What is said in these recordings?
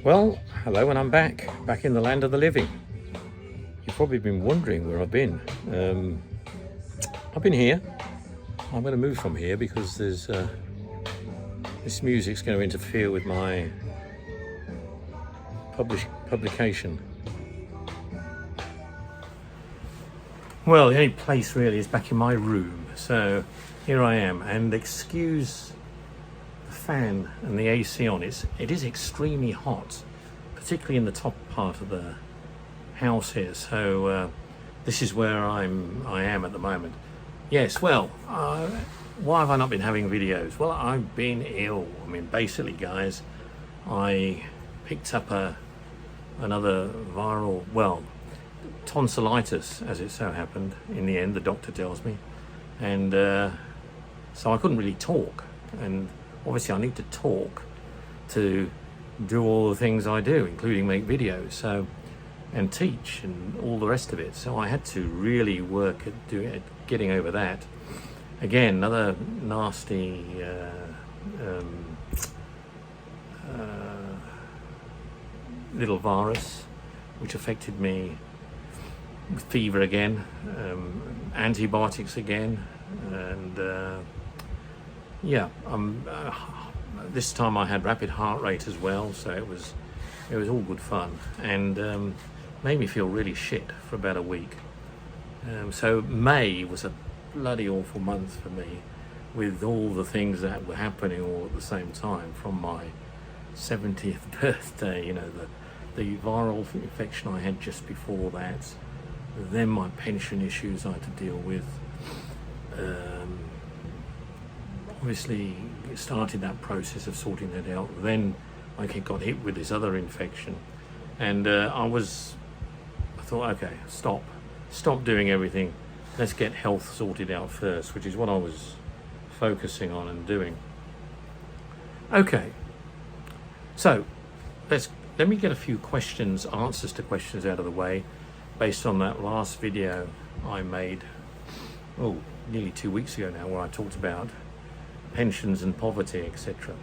Well, hello, and I'm back in the land of the living. You've probably been wondering where I've been. I've been here. I'm going to move from here because there's this music's going to interfere with my publication. Well, the only place really is back in my room. So here I am, and excuse the fan and the AC on. It is extremely hot, particularly in the top part of the house here. So this is where I am at the moment. Yes, well, why have I not been having videos? Well, I've been ill. I mean, basically, guys, I picked up another viral, well, tonsillitis, as it so happened. In the end, the doctor tells me, and so I couldn't really talk. And obviously, I need to talk to do all the things I do, including make videos, so, and teach and all the rest of it. So I had to really work at getting over that. Again, another nasty little virus which affected me. Fever again, antibiotics again, and yeah, this time I had rapid heart rate as well, so it was all good fun, and made me feel really shit for about a week. So May was a bloody awful month for me, with all the things that were happening all at the same time. From my 70th birthday, you know, the viral infection I had just before that, then my pension issues I had to deal with. Obviously started that process of sorting that out. Then I got hit with this other infection, and I thought, okay, stop doing everything. Let's get health sorted out first, which is what I was focusing on and doing. Okay, so let me get a few answers to questions out of the way, based on that last video I made, nearly 2 weeks ago now, where I talked about pensions and poverty, etc.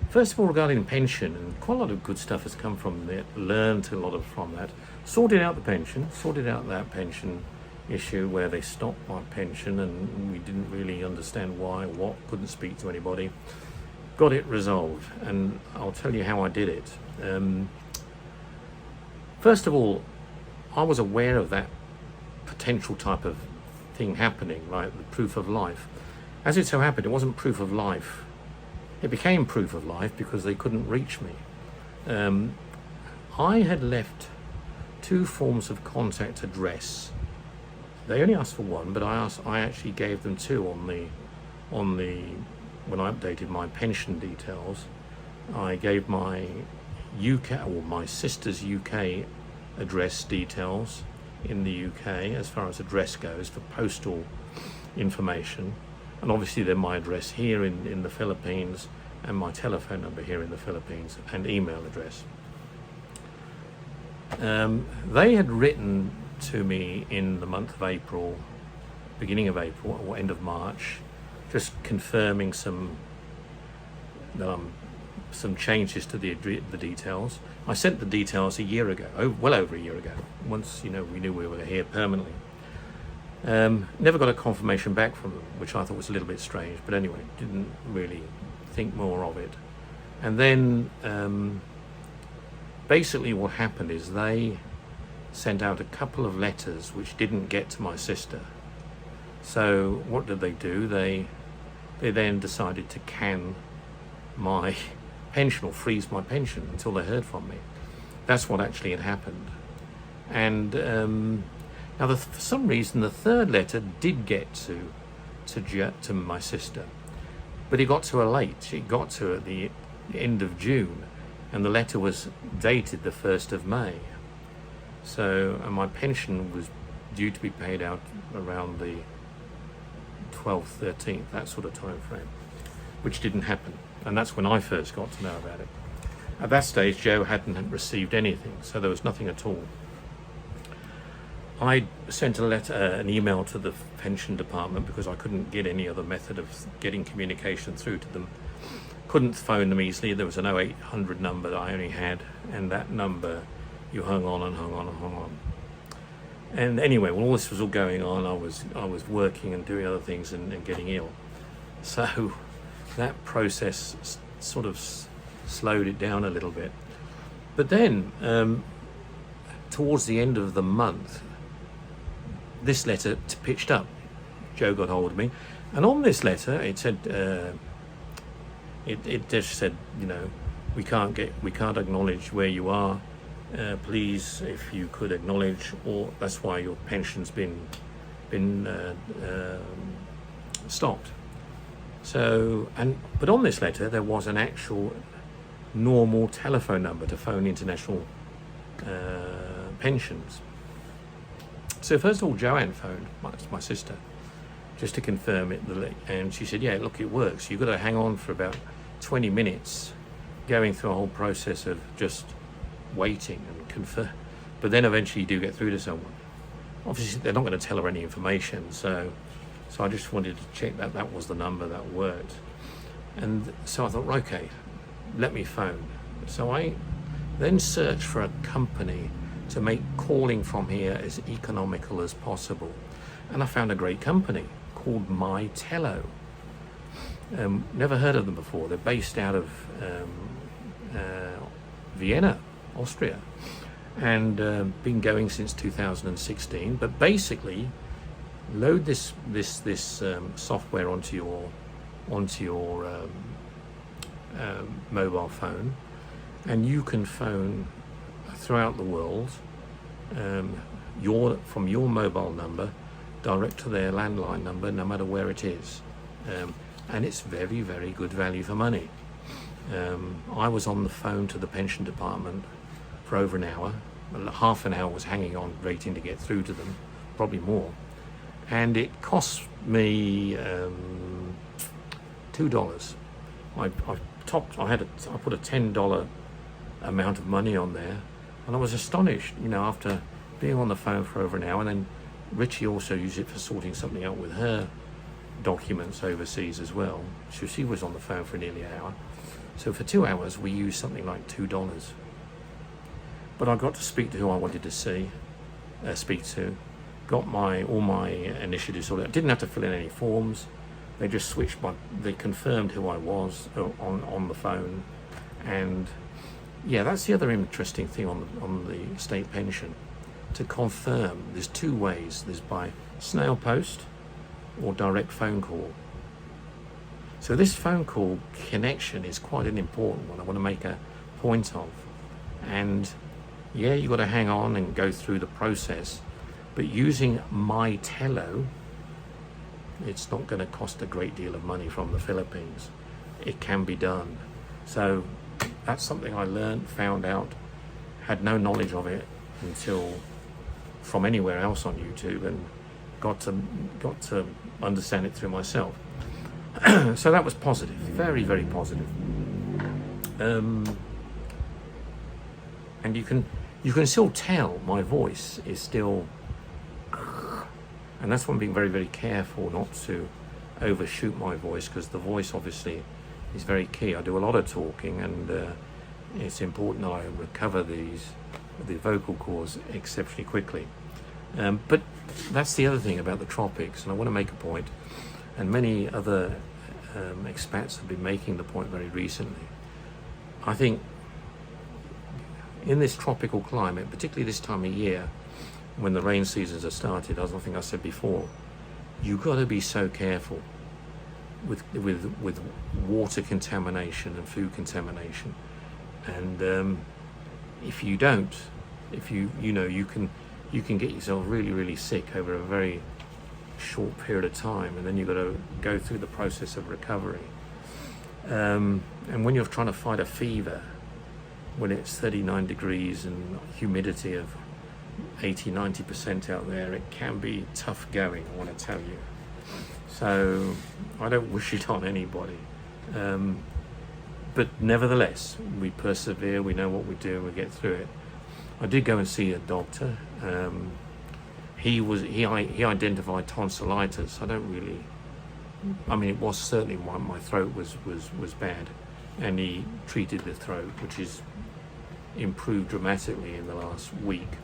First of all, regarding pension, and quite a lot of good stuff has come from it, learned a lot from that, sorted out that pension issue where they stopped my pension and we didn't really understand why, couldn't speak to anybody. Got it resolved, and I'll tell you how I did it. First of all, I was aware of that potential type of thing happening, like the proof of life. As it so happened, it wasn't proof of life. It became proof of life because they couldn't reach me. I had left 2 forms of contact address. They only asked for 1, but I actually gave them 2 when I updated my pension details. I gave my UK, or my sister's UK address details in the UK as far as address goes for postal information, and obviously then my address here in the Philippines, and my telephone number here in the Philippines, and email address. They had written to me in the month of April, beginning of April or end of March, just confirming some changes to the details. I sent the details a year ago, well over a year ago, once we knew we were here permanently. Never got a confirmation back from them, which I thought was a little bit strange, but anyway, didn't really think more of it. And then basically what happened is they sent out a couple of letters which didn't get to my sister. So what did they do? They then decided to can my pension, or freeze my pension until they heard from me. That's what actually had happened. And now for some reason the 3rd letter did get to my sister, but it got to her late. It got to her at the end of June, and the letter was dated the 1st of May. So, and my pension was due to be paid out around the 12th, 13th, that sort of time frame, which didn't happen. And that's when I first got to know about it. At that stage, Joe hadn't received anything, so there was nothing at all. I sent an email to the pension department because I couldn't get any other method of getting communication through to them. couldn't phone them easily. There was an 0800 number that I only had, and that number you hung on and hung on and hung on. And anyway, while all this was all going on, I was working and doing other things and getting ill. So that process sort of slowed it down a little bit. But then, towards the end of the month, this letter pitched up. Joe got hold of me, and on this letter it said, it just said, you know, we can't acknowledge where you are. Please, if you could acknowledge, or that's why your pension's been stopped. So, but on this letter there was an actual normal telephone number to phone international pensions. So first of all, Joanne phoned my sister just to confirm it, and she said, yeah, look, it works. You've got to hang on for about 20 minutes going through a whole process of just waiting and confirm, but then eventually you do get through to someone. Obviously they're not going to tell her any information, so I just wanted to check that was the number that worked. And so I thought, okay, let me phone. So I then searched for a company to make calling from here as economical as possible, and I found a great company called Tello. Never heard of them before. They're based out of Vienna, Austria, and been going since 2016. But basically, load this software onto your mobile phone, and you can phone throughout the world from your mobile number direct to their landline number, no matter where it is, and it's very, very good value for money. I was on the phone to the pension department for over an hour. Half an hour was hanging on, waiting to get through to them, probably more, and it cost me $2. I put a $10 amount of money on there, and I was astonished, you know, after being on the phone for over an hour. And then Richie also used it for sorting something out with her documents overseas as well. So she was on the phone for nearly an hour. So for 2 hours we used something like $2. But I got to speak to who I wanted to speak to, got all my initiatives sorted out. Didn't have to fill in any forms. They just they confirmed who I was on the phone. And yeah, that's the other interesting thing on the state pension. To confirm, there's two ways. There's by snail post or direct phone call. So this phone call connection is quite an important one. I want to make a point of. And yeah, you've got to hang on and go through the process. But using Tello, it's not going to cost a great deal of money from the Philippines. It can be done. So that's something I learned, found out, had no knowledge of it until from anywhere else on YouTube, and got to understand it through myself. So that was positive, very, very positive. And you can still tell my voice is still, and that's why I'm being very, very careful not to overshoot my voice, because the voice obviously is very key. I do a lot of talking, and it's important that I recover the vocal cords exceptionally quickly. But that's the other thing about the tropics, and I want to make a point, and many other expats have been making the point very recently. I think in this tropical climate, particularly this time of year, when the rain seasons are started, as I think I said before, you've got to be so careful with water contamination and food contamination. And if you don't, you can get yourself really, really sick over a very short period of time, and then you've got to go through the process of recovery. And when you're trying to fight a fever, when it's 39 degrees and humidity of 80-90% out there, it can be tough going, I want to tell you. So I don't wish it on anybody. But nevertheless, we persevere, we know what we do, we get through it. I did go and see a doctor. He identified tonsillitis. It was certainly my throat was bad. and he treated the throat, which is improved dramatically in the last week.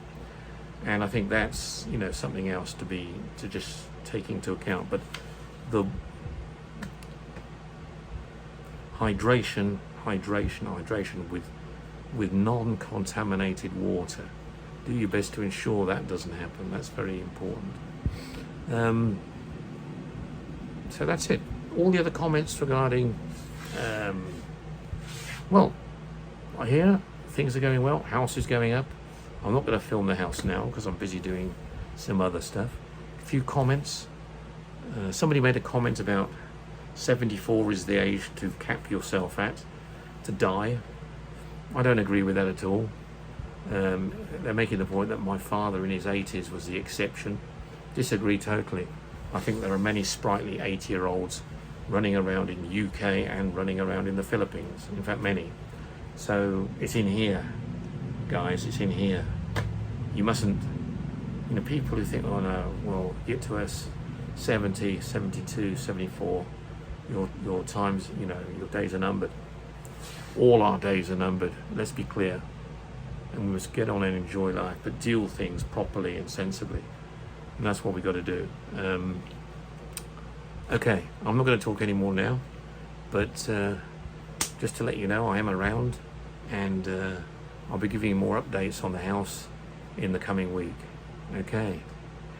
And I think that's, you know, something else to just take into account. But the hydration with non-contaminated water. Do your best to ensure that doesn't happen. That's very important. So that's it. All the other comments regarding, well, I hear things are going well. House is going up. I'm not going to film the house now because I'm busy doing some other stuff. A few comments. Somebody made a comment about 74 is the age to cap yourself at, to die. I don't agree with that at all. They're making the point that my father in his 80s was the exception. Disagree totally. I think there are many sprightly 80-year-olds running around in the UK and running around in the Philippines. In fact, many. So it's in here, guys, it's in here. You mustn't, you know, people who think, oh no, well, get to us 70, 72, 74, your times, you know, your days are numbered. All our days are numbered, let's be clear. And we must get on and enjoy life, but deal things properly and sensibly. And that's what we got to do. Okay, I'm not going to talk anymore now, but just to let you know, I am around, and I'll be giving you more updates on the house in the coming week. Okay,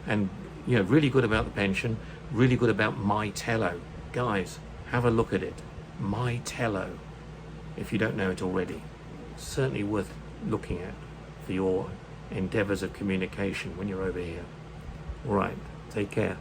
and you know, really good about the pension, really good about my Tello. Guys, have a look at it. My Tello, if you don't know it already. Certainly worth looking at for your endeavours of communication when you're over here. All right, take care.